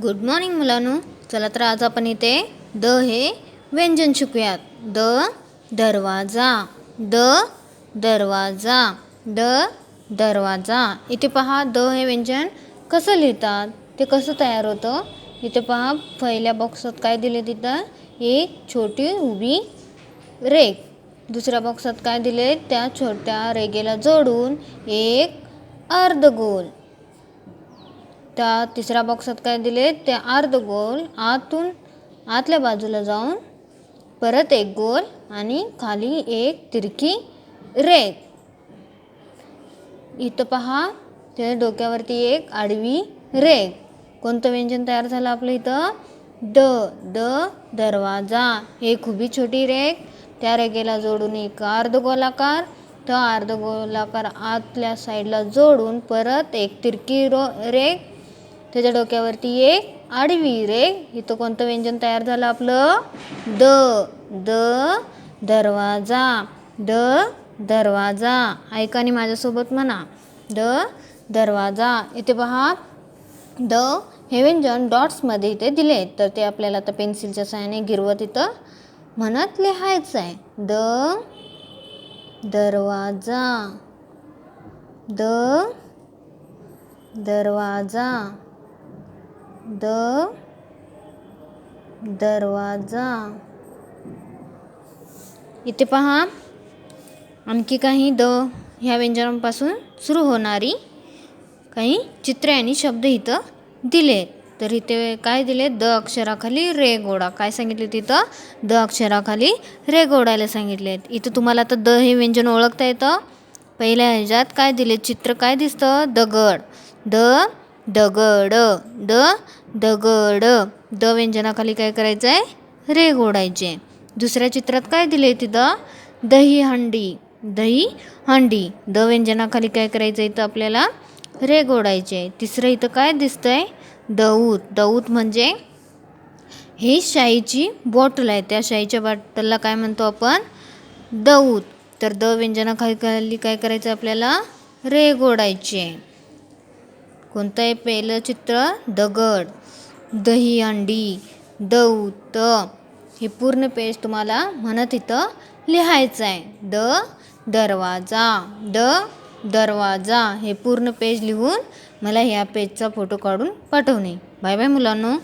Good morning मुलांनो. चला तर आज आपण इथे द हे व्यंजन शिकूयात. दरवाजा, दरवाजा, दरवाजा. इथे पहा द हे व्यंजन कसं लिहितात, ते कसं तयार होतं. इथे पहा पहिल्या बॉक्सात काय दिले, तिथं एक छोटी उभी रेघ. दुसऱ्या बॉक्सात काय दिले, त्या छोट्या रेघेला जोडून एक अर्धगोल. त्या तिसऱ्या बॉक्सात काय दिले, त्या अर्धगोल आतून आतल्या बाजूला जाऊन परत एक गोल आणि खाली एक तिरकी रेघ. इथं पहा त्या डोक्यावरती एक आडवी रेघ. कोणतं व्यंजन तयार झालं आपलं इथं? दरवाजा. एक उभी छोटी रेघ, त्या रेघेला जोडून एक अर्धगोलाकार, त्या अर्धगोलाकार आतल्या साईडला जोडून परत एक तिरकी रेघ, त्याच्या डोक्यावरती एक आडवी रेघ. इथं कोणतं व्यंजन तयार झालं आपलं? दरवाजा. दरवाजा. ऐका आणि माझ्यासोबत म्हणा, दरवाजा. इथे पहा द हे व्यंजन डॉट्समध्ये इथे दिले, तर ते आपल्याला आता पेन्सिलच्या सहाय्याने गिरवत इथं म्हणत लिहायचं आहे. दरवाजा, दरवाजा, दरवाजा. इथे पहा आणखी काही द ह्या व्यंजनापासून सुरू होणारी काही चित्रे आणि शब्द इथं दिले. तर इथे काय दिले, द अक्षराखाली रेघ ओढा. काय सांगितले तिथं? द अक्षराखाली रेघ ओढायला सांगितलेत. इथं तुम्हाला आता द हे व्यंजन ओळखता येतं. पहिल्या ह्याच्यात काय दिले, चित्र काय दिसतं? दगड. दगड. दगड. द व्यंजनाखाली काय करायचं आहे? रेघ ओढायचे. दुसऱ्या चित्रात काय दिले तिथं? दही हंडी. द व्यंजनाखाली काय करायचं इथं आपल्याला? रेघ ओढायचे. तिसरं इथं काय दिसतंय? दऊत म्हणजे ही शाईची बॉटल आहे, त्या शाईच्या बॉटलला काय म्हणतो आपण? दऊत. तर द व्यंजनाखाली काय करायचं आपल्याला? रेघ ओढायचे. कोणतं आहे पहिलं चित्र? दगड, दही हंडी, दऊत. हे पूर्ण पेज तुम्हाला म्हणत इथं लिहायचं आहे. दरवाजा. हे पूर्ण पेज लिहून मला ह्या पेजचा फोटो काढून पाठवणे. बाय बाय मुलांनो.